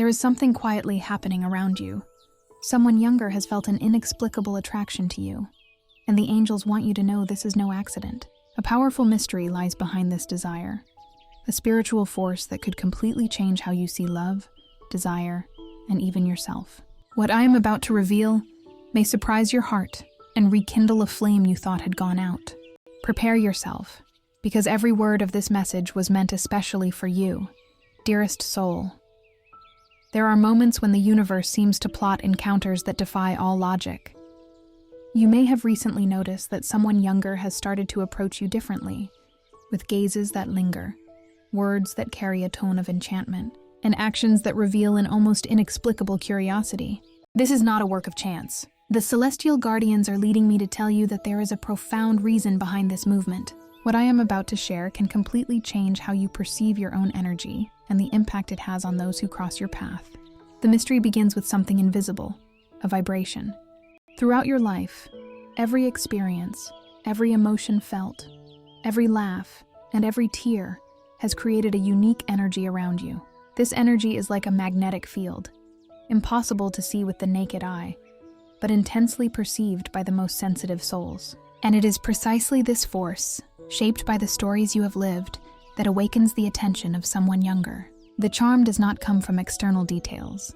There is something quietly happening around you. Someone younger has felt an inexplicable attraction to you, and the angels want you to know this is no accident. A powerful mystery lies behind this desire, a spiritual force that could completely change how you see love, desire, and even yourself. What I am about to reveal may surprise your heart and rekindle a flame you thought had gone out. Prepare yourself, because every word of this message was meant especially for you, dearest soul. There are moments when the universe seems to plot encounters that defy all logic. You may have recently noticed that someone younger has started to approach you differently, with gazes that linger, words that carry a tone of enchantment, and actions that reveal an almost inexplicable curiosity. This is not a work of chance. The celestial guardians are leading me to tell you that there is a profound reason behind this movement. What I am about to share can completely change how you perceive your own energy and the impact it has on those who cross your path. The mystery begins with something invisible, a vibration. Throughout your life, every experience, every emotion felt, every laugh, and every tear has created a unique energy around you. This energy is like a magnetic field, impossible to see with the naked eye, but intensely perceived by the most sensitive souls. And it is precisely this force, shaped by the stories you have lived, that awakens the attention of someone younger. The charm does not come from external details,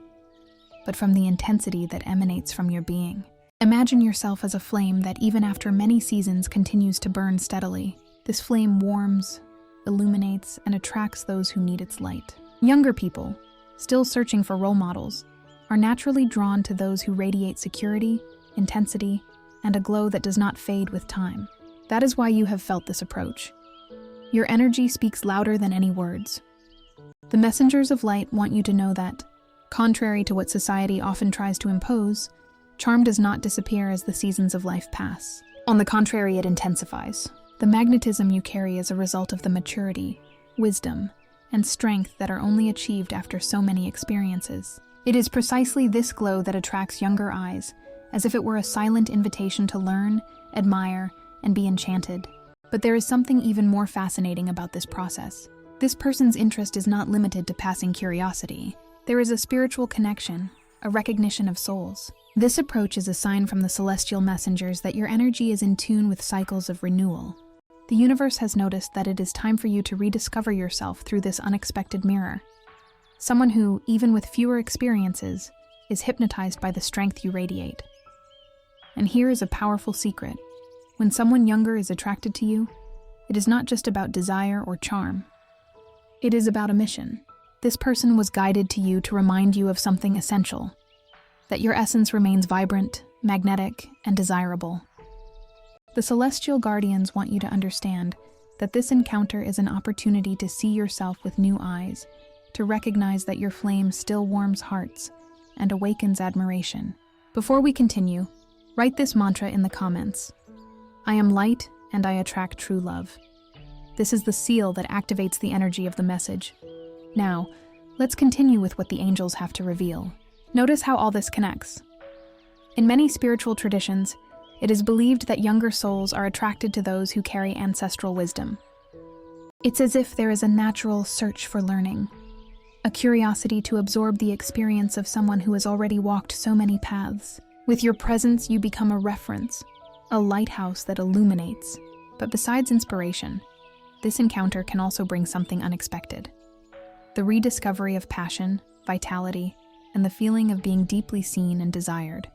but from the intensity that emanates from your being. Imagine yourself as a flame that even after many seasons continues to burn steadily. This flame warms, illuminates, and attracts those who need its light. Younger people, still searching for role models, are naturally drawn to those who radiate security, intensity, and a glow that does not fade with time. That is why you have felt this approach. Your energy speaks louder than any words. The messengers of light want you to know that, contrary to what society often tries to impose, charm does not disappear as the seasons of life pass. On the contrary, it intensifies. The magnetism you carry is a result of the maturity, wisdom, and strength that are only achieved after so many experiences. It is precisely this glow that attracts younger eyes, as if it were a silent invitation to learn, admire, and be enchanted. But there is something even more fascinating about this process. This person's interest is not limited to passing curiosity. There is a spiritual connection, a recognition of souls. This approach is a sign from the celestial messengers that your energy is in tune with cycles of renewal. The universe has noticed that it is time for you to rediscover yourself through this unexpected mirror. Someone who, even with fewer experiences, is hypnotized by the strength you radiate. And here is a powerful secret. When someone younger is attracted to you, it is not just about desire or charm. It is about a mission. This person was guided to you to remind you of something essential, that your essence remains vibrant, magnetic, and desirable. The celestial guardians want you to understand that this encounter is an opportunity to see yourself with new eyes, to recognize that your flame still warms hearts and awakens admiration. Before we continue, write this mantra in the comments. I am light and I attract true love. This is the seal that activates the energy of the message. Now, let's continue with what the angels have to reveal. Notice how all this connects. In many spiritual traditions, it is believed that younger souls are attracted to those who carry ancestral wisdom. It's as if there is a natural search for learning, a curiosity to absorb the experience of someone who has already walked so many paths. With your presence, you become a reference, a lighthouse that illuminates. But besides inspiration, this encounter can also bring something unexpected. The rediscovery of passion, vitality, and the feeling of being deeply seen and desired.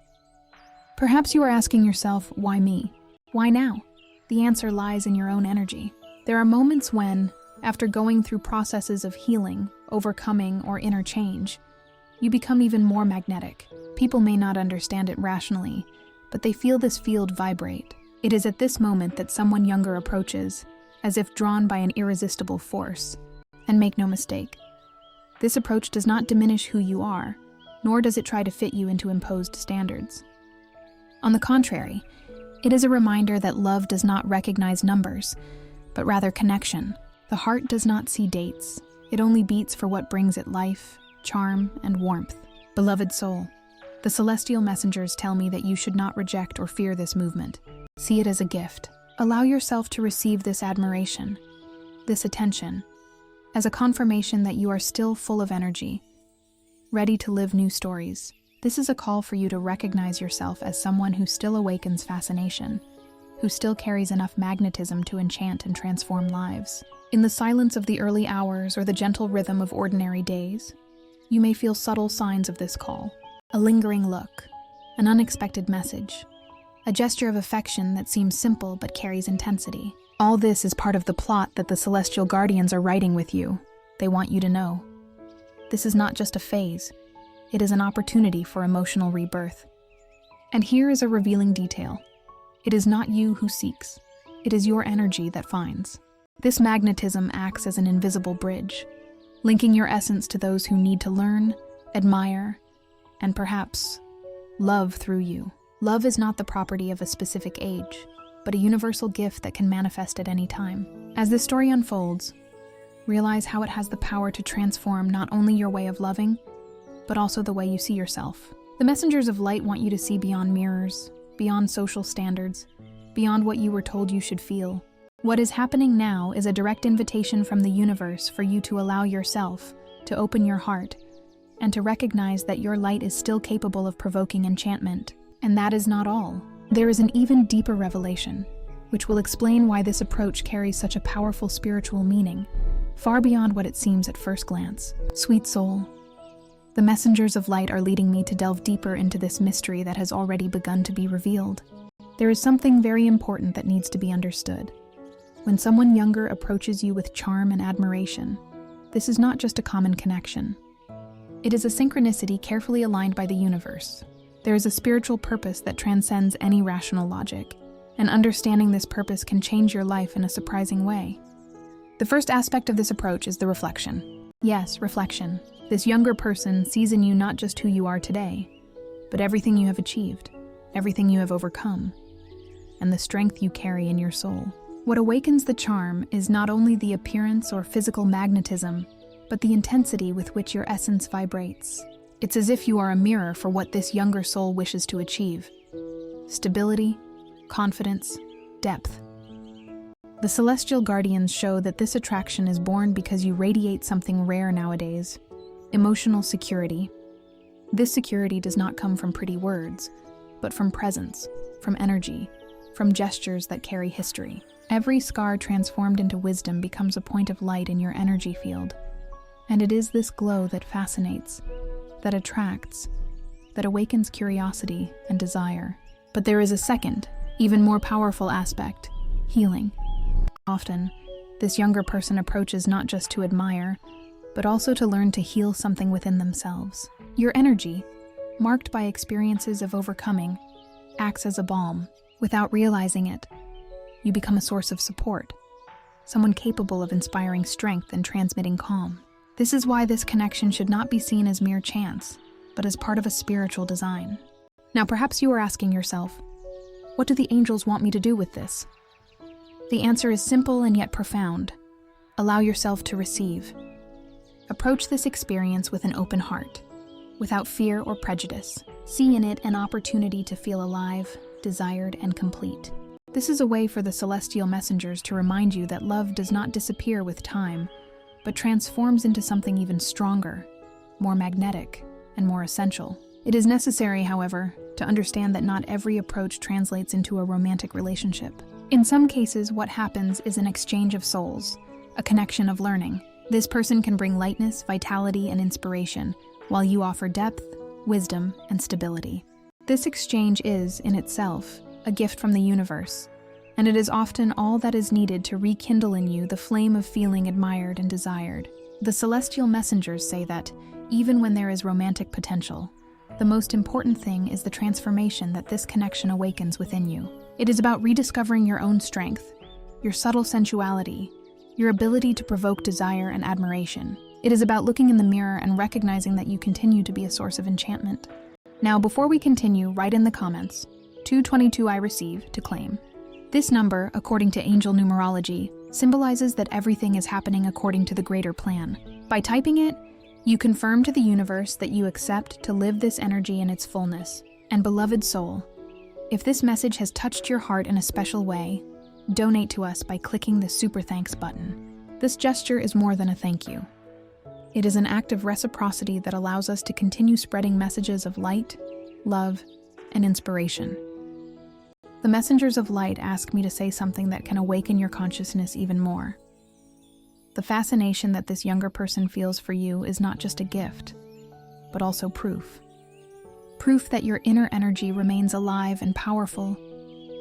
Perhaps you are asking yourself, why me? Why now? The answer lies in your own energy. There are moments when, after going through processes of healing, overcoming, or inner change, you become even more magnetic. People may not understand it rationally, but they feel this field vibrate. It is at this moment that someone younger approaches, as if drawn by an irresistible force. And make no mistake, this approach does not diminish who you are, nor does it try to fit you into imposed standards. On the contrary, it is a reminder that love does not recognize numbers, but rather connection. The heart does not see dates. It only beats for what brings it life, charm, and warmth. Beloved soul, the celestial messengers tell me that you should not reject or fear this movement. See it as a gift. Allow yourself to receive this admiration, this attention, as a confirmation that you are still full of energy, ready to live new stories. This is a call for you to recognize yourself as someone who still awakens fascination, who still carries enough magnetism to enchant and transform lives. In the silence of the early hours or the gentle rhythm of ordinary days, you may feel subtle signs of this call. A lingering look, an unexpected message, a gesture of affection that seems simple but carries intensity. All this is part of the plot that the celestial guardians are writing with you. They want you to know. This is not just a phase. It is an opportunity for emotional rebirth. And here is a revealing detail. It is not you who seeks. It is your energy that finds. This magnetism acts as an invisible bridge, linking your essence to those who need to learn, admire, and perhaps love through you. Love is not the property of a specific age, but a universal gift that can manifest at any time. As this story unfolds, realize how it has the power to transform not only your way of loving, but also the way you see yourself. The messengers of light want you to see beyond mirrors, beyond social standards, beyond what you were told you should feel. What is happening now is a direct invitation from the universe for you to allow yourself to open your heart and to recognize that your light is still capable of provoking enchantment. And that is not all. There is an even deeper revelation, which will explain why this approach carries such a powerful spiritual meaning, far beyond what it seems at first glance. Sweet soul, the messengers of light are leading me to delve deeper into this mystery that has already begun to be revealed. There is something very important that needs to be understood. When someone younger approaches you with charm and admiration, this is not just a common connection. It is a synchronicity carefully aligned by the universe. There is a spiritual purpose that transcends any rational logic, and understanding this purpose can change your life in a surprising way. The first aspect of this approach is the reflection. Yes, reflection. This younger person sees in you not just who you are today, but everything you have achieved, everything you have overcome, and the strength you carry in your soul. What awakens the charm is not only the appearance or physical magnetism, but the intensity with which your essence vibrates. It's as if you are a mirror for what this younger soul wishes to achieve. Stability, confidence, depth. The celestial guardians show that this attraction is born because you radiate something rare nowadays: emotional security. This security does not come from pretty words, but from presence, from energy, from gestures that carry history. Every scar transformed into wisdom becomes a point of light in your energy field. And it is this glow that fascinates, that attracts, that awakens curiosity and desire. But there is a second, even more powerful aspect: healing. Often, this younger person approaches not just to admire, but also to learn to heal something within themselves. Your energy, marked by experiences of overcoming, acts as a balm. Without realizing it, you become a source of support, someone capable of inspiring strength and transmitting calm. This is why this connection should not be seen as mere chance, but as part of a spiritual design. Now, perhaps you are asking yourself, what do the angels want me to do with this? The answer is simple and yet profound. Allow yourself to receive. Approach this experience with an open heart, without fear or prejudice. See in it an opportunity to feel alive, desired, and complete. This is a way for the celestial messengers to remind you that love does not disappear with time, but transforms into something even stronger, more magnetic, and more essential. It is necessary, however, to understand that not every approach translates into a romantic relationship. In some cases, what happens is an exchange of souls, a connection of learning. This person can bring lightness, vitality, and inspiration, while you offer depth, wisdom, and stability. This exchange is, in itself, a gift from the universe, and it is often all that is needed to rekindle in you the flame of feeling admired and desired. The celestial messengers say that, even when there is romantic potential, the most important thing is the transformation that this connection awakens within you. It is about rediscovering your own strength, your subtle sensuality, your ability to provoke desire and admiration. It is about looking in the mirror and recognizing that you continue to be a source of enchantment. Now, before we continue, write in the comments, 222 I receive, to claim. This number, according to angel numerology, symbolizes that everything is happening according to the greater plan. By typing it, you confirm to the universe that you accept to live this energy in its fullness. And beloved soul, if this message has touched your heart in a special way, donate to us by clicking the Super Thanks button. This gesture is more than a thank you. It is an act of reciprocity that allows us to continue spreading messages of light, love, and inspiration. The messengers of light ask me to say something that can awaken your consciousness even more. The fascination that this younger person feels for you is not just a gift, but also proof. Proof that your inner energy remains alive and powerful,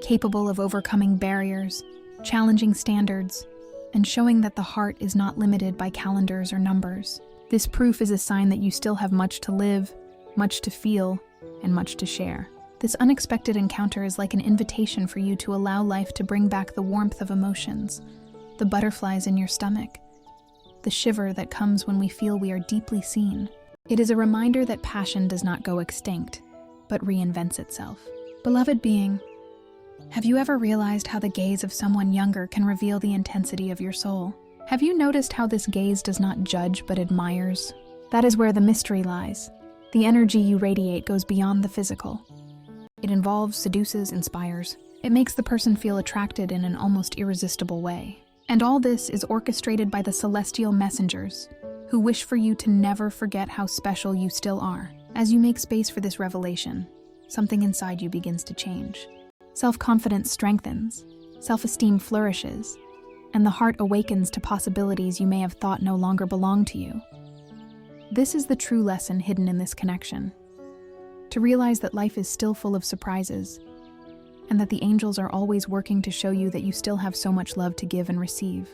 capable of overcoming barriers, challenging standards, and showing that the heart is not limited by calendars or numbers. This proof is a sign that you still have much to live, much to feel, and much to share. This unexpected encounter is like an invitation for you to allow life to bring back the warmth of emotions, the butterflies in your stomach, the shiver that comes when we feel we are deeply seen. It is a reminder that passion does not go extinct, but reinvents itself. Beloved being, have you ever realized how the gaze of someone younger can reveal the intensity of your soul? Have you noticed how this gaze does not judge but admires? That is where the mystery lies. The energy you radiate goes beyond the physical. It involves, seduces, inspires. It makes the person feel attracted in an almost irresistible way. And all this is orchestrated by the celestial messengers, who wish for you to never forget how special you still are. As you make space for this revelation, something inside you begins to change. Self-confidence strengthens, self-esteem flourishes, and the heart awakens to possibilities you may have thought no longer belong to you. This is the true lesson hidden in this connection. To realize that life is still full of surprises, and that the angels are always working to show you that you still have so much love to give and receive.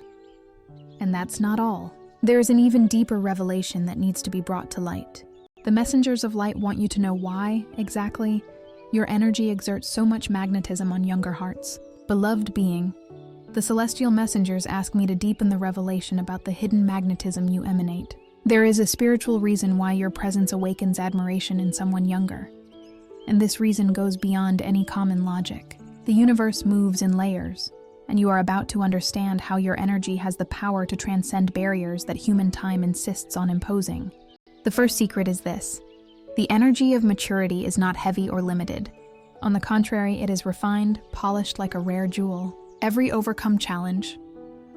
And that's not all. There is an even deeper revelation that needs to be brought to light. The messengers of light want you to know why, exactly, your energy exerts so much magnetism on younger hearts. Beloved being, the celestial messengers ask me to deepen the revelation about the hidden magnetism you emanate. There is a spiritual reason why your presence awakens admiration in someone younger. And this reason goes beyond any common logic. The universe moves in layers, and you are about to understand how your energy has the power to transcend barriers that human time insists on imposing. The first secret is this: the energy of maturity is not heavy or limited. On the contrary, it is refined, polished like a rare jewel. Every overcome challenge,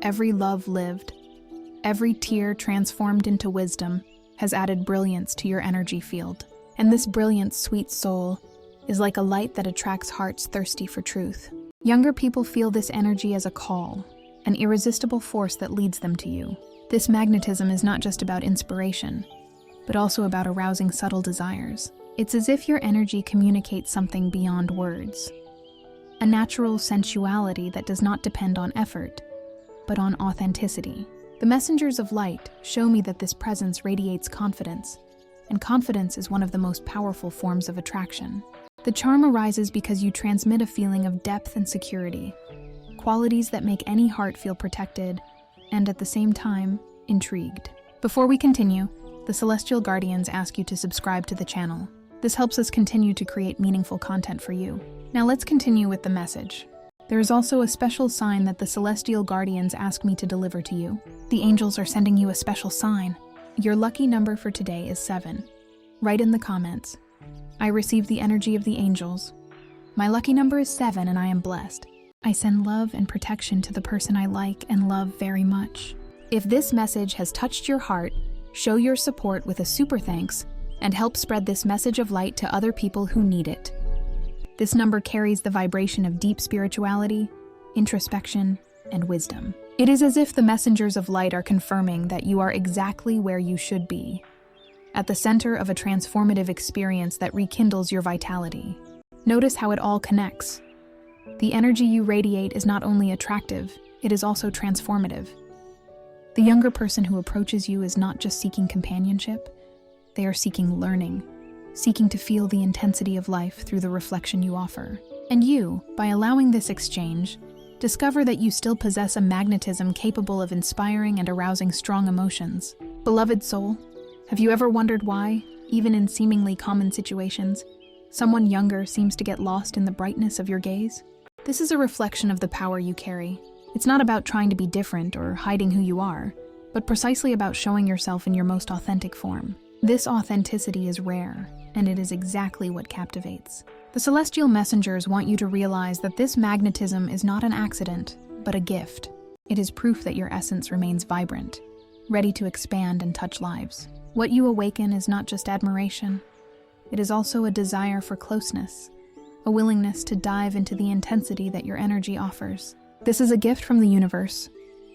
every love lived, every tear transformed into wisdom has added brilliance to your energy field. And this brilliant, sweet soul is like a light that attracts hearts thirsty for truth. Younger people feel this energy as a call, an irresistible force that leads them to you. This magnetism is not just about inspiration, but also about arousing subtle desires. It's as if your energy communicates something beyond words. A natural sensuality that does not depend on effort, but on authenticity. The messengers of light show me that this presence radiates confidence, and confidence is one of the most powerful forms of attraction. The charm arises because you transmit a feeling of depth and security, qualities that make any heart feel protected and, at the same time, intrigued. Before we continue, the Celestial Guardians ask you to subscribe to the channel. This helps us continue to create meaningful content for you. Now let's continue with the message. There is also a special sign that the Celestial Guardians ask me to deliver to you. The angels are sending you a special sign. Your lucky number for today is 7. Write in the comments, "I receive the energy of the angels. My lucky number is 7 and I am blessed. I send love and protection to the person I like and love very much." If this message has touched your heart, show your support with a super thanks and help spread this message of light to other people who need it. This number carries the vibration of deep spirituality, introspection, and wisdom. It is as if the messengers of light are confirming that you are exactly where you should be, at the center of a transformative experience that rekindles your vitality. Notice how it all connects. The energy you radiate is not only attractive, it is also transformative. The younger person who approaches you is not just seeking companionship, they are seeking learning, seeking to feel the intensity of life through the reflection you offer. And you, by allowing this exchange, discover that you still possess a magnetism capable of inspiring and arousing strong emotions. Beloved soul, have you ever wondered why, even in seemingly common situations, someone younger seems to get lost in the brightness of your gaze? This is a reflection of the power you carry. It's not about trying to be different or hiding who you are, but precisely about showing yourself in your most authentic form. This authenticity is rare, and it is exactly what captivates. The celestial messengers want you to realize that this magnetism is not an accident, but a gift. It is proof that your essence remains vibrant, ready to expand and touch lives. What you awaken is not just admiration. It is also a desire for closeness, a willingness to dive into the intensity that your energy offers. This is a gift from the universe,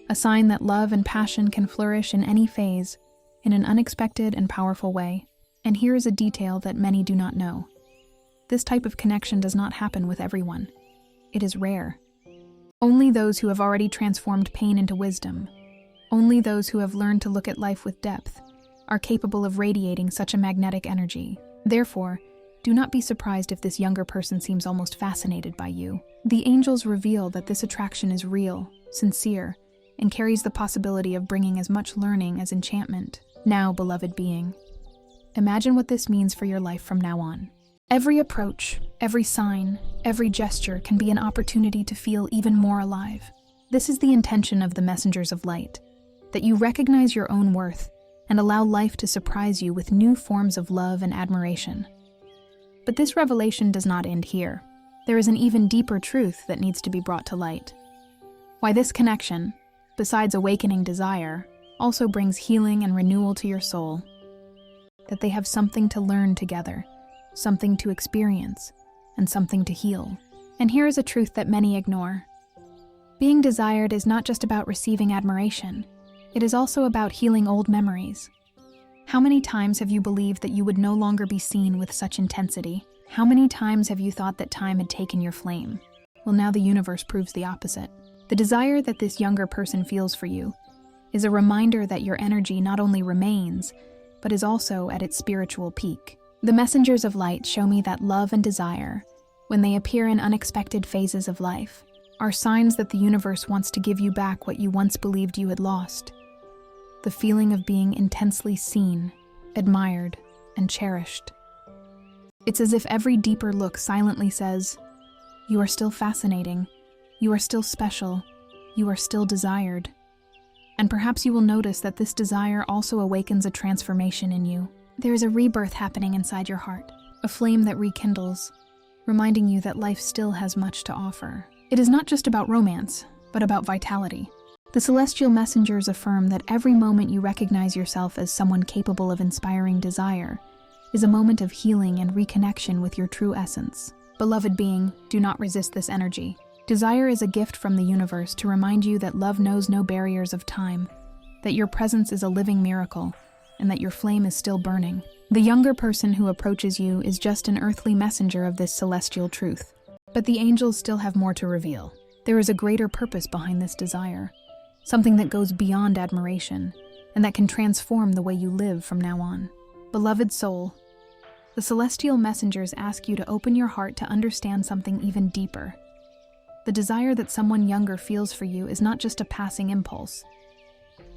a sign that love and passion can flourish in any phase, in an unexpected and powerful way. And here is a detail that many do not know. This type of connection does not happen with everyone. It is rare. Only those who have already transformed pain into wisdom, only those who have learned to look at life with depth, are capable of radiating such a magnetic energy. Therefore, do not be surprised if this younger person seems almost fascinated by you. The angels reveal that this attraction is real, sincere, and carries the possibility of bringing as much learning as enchantment. Now, beloved being, imagine what this means for your life from now on. Every approach, every sign, every gesture can be an opportunity to feel even more alive. This is the intention of the messengers of light, that you recognize your own worth and allow life to surprise you with new forms of love and admiration. But this revelation does not end here. There is an even deeper truth that needs to be brought to light. Why this connection, besides awakening desire, also brings healing and renewal to your soul. That they have something to learn together, something to experience, and something to heal. And here is a truth that many ignore. Being desired is not just about receiving admiration. It is also about healing old memories. How many times have you believed that you would no longer be seen with such intensity? How many times have you thought that time had taken your flame? Well, now the universe proves the opposite. The desire that this younger person feels for you is a reminder that your energy not only remains, but is also at its spiritual peak. The messengers of light show me that love and desire, when they appear in unexpected phases of life, are signs that the universe wants to give you back what you once believed you had lost. The feeling of being intensely seen, admired, and cherished. It's as if every deeper look silently says, "You are still fascinating, you are still special, you are still desired." And perhaps you will notice that this desire also awakens a transformation in you. There is a rebirth happening inside your heart, a flame that rekindles, reminding you that life still has much to offer. It is not just about romance, but about vitality. The celestial messengers affirm that every moment you recognize yourself as someone capable of inspiring desire is a moment of healing and reconnection with your true essence. Beloved being, do not resist this energy. Desire is a gift from the universe to remind you that love knows no barriers of time, that your presence is a living miracle, and that your flame is still burning. The younger person who approaches you is just an earthly messenger of this celestial truth. But the angels still have more to reveal. There is a greater purpose behind this desire, something that goes beyond admiration, and that can transform the way you live from now on. Beloved soul, the celestial messengers ask you to open your heart to understand something even deeper. The desire that someone younger feels for you is not just a passing impulse.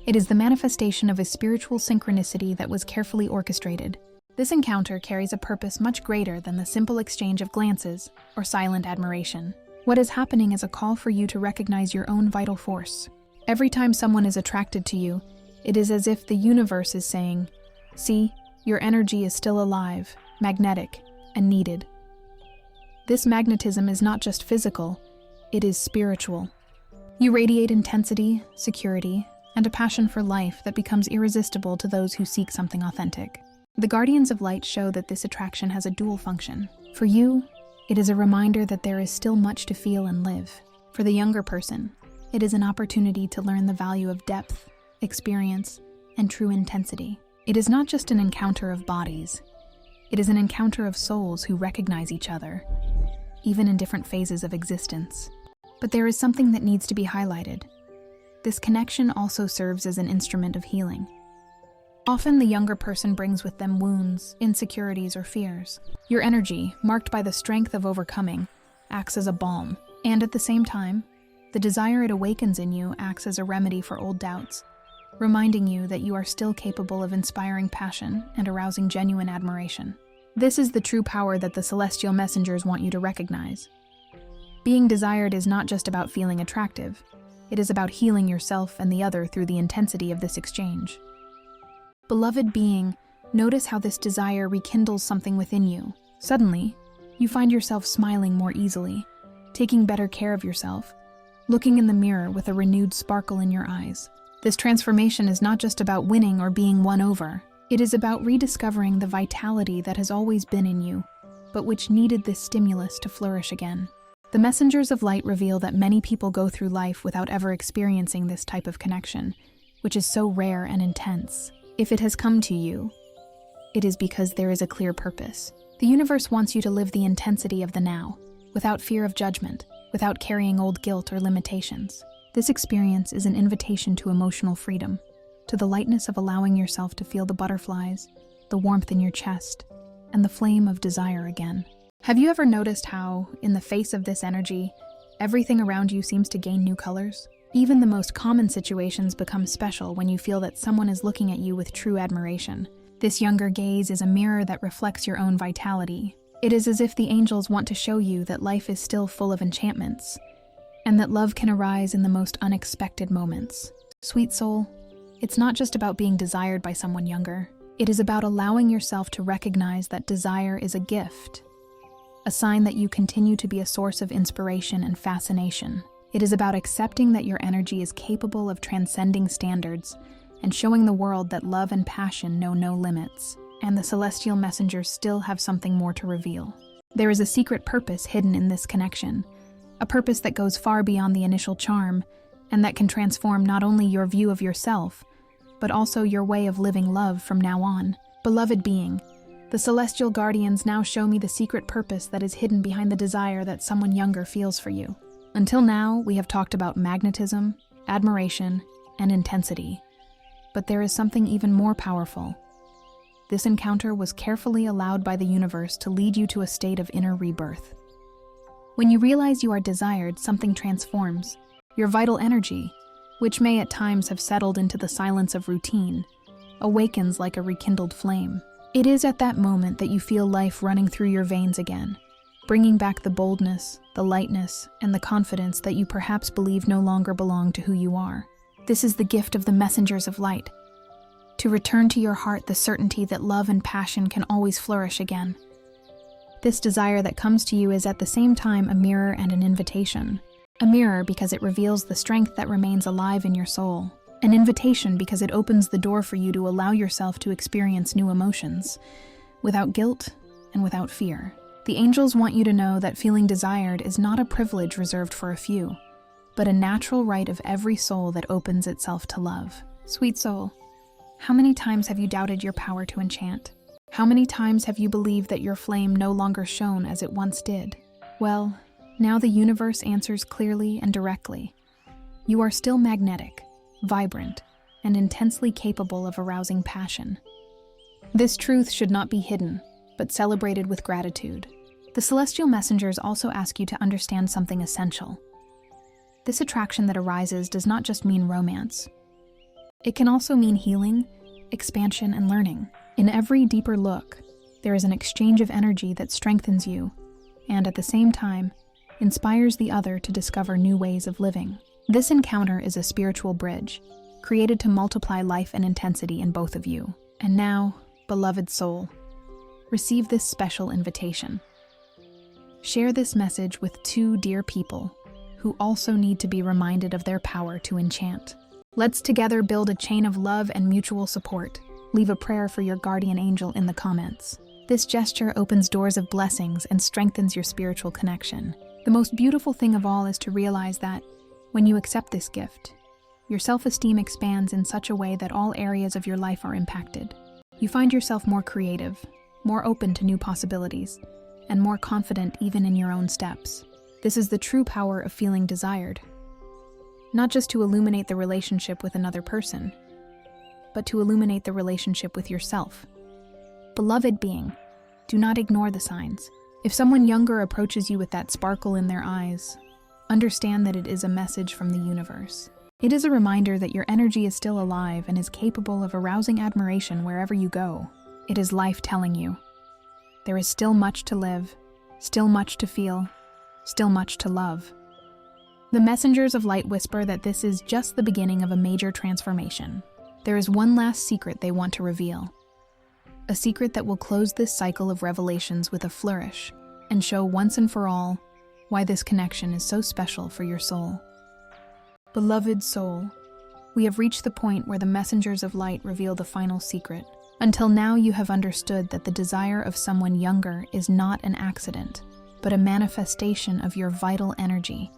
It is the manifestation of a spiritual synchronicity that was carefully orchestrated. This encounter carries a purpose much greater than the simple exchange of glances or silent admiration. What is happening is a call for you to recognize your own vital force. Every time someone is attracted to you, it is as if the universe is saying, "See, your energy is still alive, magnetic, and needed." This magnetism is not just physical, it is spiritual. You radiate intensity, security, and a passion for life that becomes irresistible to those who seek something authentic. The guardians of light show that this attraction has a dual function. For you, it is a reminder that there is still much to feel and live. For the younger person, it is an opportunity to learn the value of depth, experience, and true intensity. It is not just an encounter of bodies. It is an encounter of souls who recognize each other, even in different phases of existence. But there is something that needs to be highlighted. This connection also serves as an instrument of healing. Often the younger person brings with them wounds, insecurities, or fears. Your energy, marked by the strength of overcoming, acts as a balm. And at the same time, the desire it awakens in you acts as a remedy for old doubts, reminding you that you are still capable of inspiring passion and arousing genuine admiration. This is the true power that the celestial messengers want you to recognize. Being desired is not just about feeling attractive. It is about healing yourself and the other through the intensity of this exchange. Beloved being, notice how this desire rekindles something within you. Suddenly, you find yourself smiling more easily, taking better care of yourself, looking in the mirror with a renewed sparkle in your eyes. This transformation is not just about winning or being won over. It is about rediscovering the vitality that has always been in you, but which needed this stimulus to flourish again. The messengers of light reveal that many people go through life without ever experiencing this type of connection, which is so rare and intense. If it has come to you, it is because there is a clear purpose. The universe wants you to live the intensity of the now, without fear of judgment, without carrying old guilt or limitations. This experience is an invitation to emotional freedom, to the lightness of allowing yourself to feel the butterflies, the warmth in your chest, and the flame of desire again. Have you ever noticed how, in the face of this energy, everything around you seems to gain new colors? Even the most common situations become special when you feel that someone is looking at you with true admiration. This younger gaze is a mirror that reflects your own vitality. It is as if the angels want to show you that life is still full of enchantments, and that love can arise in the most unexpected moments. Sweet soul, it's not just about being desired by someone younger. It is about allowing yourself to recognize that desire is a gift, a sign that you continue to be a source of inspiration and fascination. It is about accepting that your energy is capable of transcending standards and showing the world that love and passion know no limits, and the celestial messengers still have something more to reveal. There is a secret purpose hidden in this connection, a purpose that goes far beyond the initial charm, and that can transform not only your view of yourself, but also your way of living love from now on. Beloved being, the celestial guardians now show me the secret purpose that is hidden behind the desire that someone younger feels for you. Until now, we have talked about magnetism, admiration, and intensity. But there is something even more powerful. This encounter was carefully allowed by the universe to lead you to a state of inner rebirth. When you realize you are desired, something transforms. Your vital energy, which may at times have settled into the silence of routine, awakens like a rekindled flame. It is at that moment that you feel life running through your veins again, bringing back the boldness, the lightness, and the confidence that you perhaps believe no longer belong to who you are. This is the gift of the messengers of light, to return to your heart the certainty that love and passion can always flourish again. This desire that comes to you is at the same time a mirror and an invitation. A mirror because it reveals the strength that remains alive in your soul. An invitation because it opens the door for you to allow yourself to experience new emotions, without guilt and without fear. The angels want you to know that feeling desired is not a privilege reserved for a few, but a natural right of every soul that opens itself to love. Sweet soul, how many times have you doubted your power to enchant? How many times have you believed that your flame no longer shone as it once did? Well, now the universe answers clearly and directly. You are still magnetic, vibrant, and intensely capable of arousing passion. This truth should not be hidden, but celebrated with gratitude. The celestial messengers also ask you to understand something essential. This attraction that arises does not just mean romance. It can also mean healing, expansion, and learning. In every deeper look, there is an exchange of energy that strengthens you, and at the same time, inspires the other to discover new ways of living. This encounter is a spiritual bridge, created to multiply life and intensity in both of you. And now, beloved soul, receive this special invitation. Share this message with two dear people who also need to be reminded of their power to enchant. Let's together build a chain of love and mutual support. Leave a prayer for your guardian angel in the comments. This gesture opens doors of blessings and strengthens your spiritual connection. The most beautiful thing of all is to realize that, when you accept this gift, your self-esteem expands in such a way that all areas of your life are impacted. You find yourself more creative, more open to new possibilities, and more confident even in your own steps. This is the true power of feeling desired. Not just to illuminate the relationship with another person, but to illuminate the relationship with yourself. Beloved being, do not ignore the signs. If someone younger approaches you with that sparkle in their eyes, understand that it is a message from the universe. It is a reminder that your energy is still alive and is capable of arousing admiration wherever you go. It is life telling you, there is still much to live, still much to feel, still much to love. The messengers of light whisper that this is just the beginning of a major transformation. There is one last secret they want to reveal. A secret that will close this cycle of revelations with a flourish and show once and for all why this connection is so special for your soul. Beloved soul, We have reached the point where the messengers of light reveal the final secret. Until now, you have understood that the desire of someone younger is not an accident, but a manifestation of your vital energy,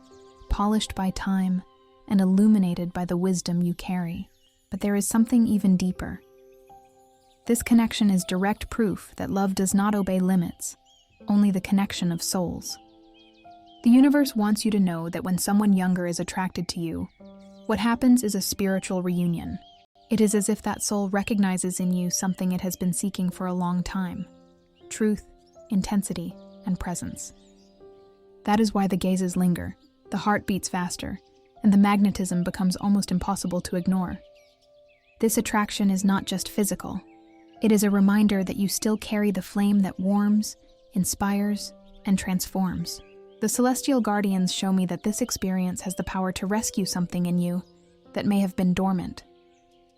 polished by time and illuminated by the wisdom you carry. But there is something even deeper. This connection is direct proof that love does not obey limits, only the connection of souls. The universe wants you to know that when someone younger is attracted to you, what happens is a spiritual reunion. It is as if that soul recognizes in you something it has been seeking for a long time: truth, intensity, and presence. That is why the gazes linger, the heart beats faster, and the magnetism becomes almost impossible to ignore. This attraction is not just physical. It is a reminder that you still carry the flame that warms, inspires, and transforms. The celestial guardians show me that this experience has the power to rescue something in you that may have been dormant.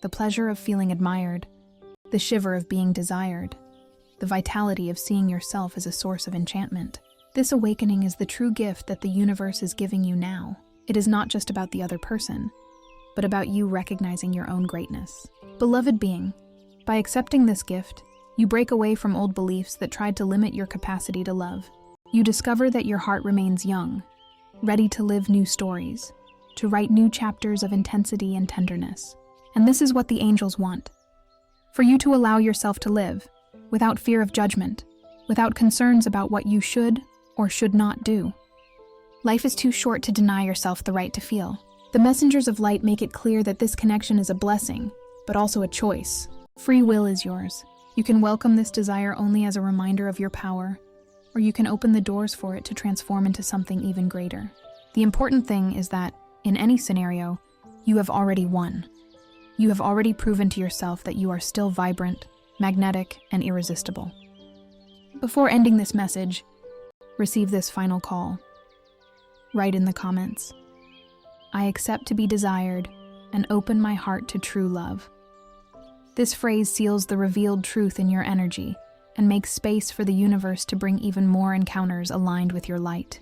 The pleasure of feeling admired, the shiver of being desired, the vitality of seeing yourself as a source of enchantment. This awakening is the true gift that the universe is giving you now. It is not just about the other person, but about you recognizing your own greatness. Beloved being, by accepting this gift, you break away from old beliefs that tried to limit your capacity to love. You discover that your heart remains young, ready to live new stories, to write new chapters of intensity and tenderness. And this is what the angels want: for you to allow yourself to live, without fear of judgment, without concerns about what you should or should not do. Life is too short to deny yourself the right to feel. The messengers of light make it clear that this connection is a blessing, but also a choice. Free will is yours. You can welcome this desire only as a reminder of your power, or you can open the doors for it to transform into something even greater. The important thing is that, in any scenario, you have already won. You have already proven to yourself that you are still vibrant, magnetic, and irresistible. Before ending this message, receive this final call. Write in the comments, "I accept to be desired and open my heart to true love." This phrase seals the revealed truth in your energy and makes space for the universe to bring even more encounters aligned with your light.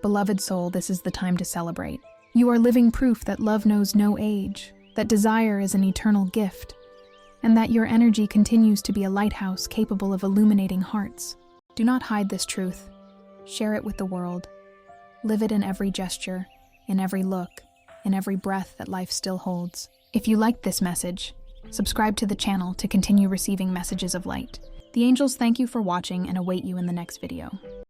Beloved soul, this is the time to celebrate. You are living proof that love knows no age, that desire is an eternal gift, and that your energy continues to be a lighthouse capable of illuminating hearts. Do not hide this truth. Share it with the world. Live it in every gesture, in every look, in every breath that life still holds. If you liked this message, subscribe to the channel to continue receiving messages of light. The angels thank you for watching and await you in the next video.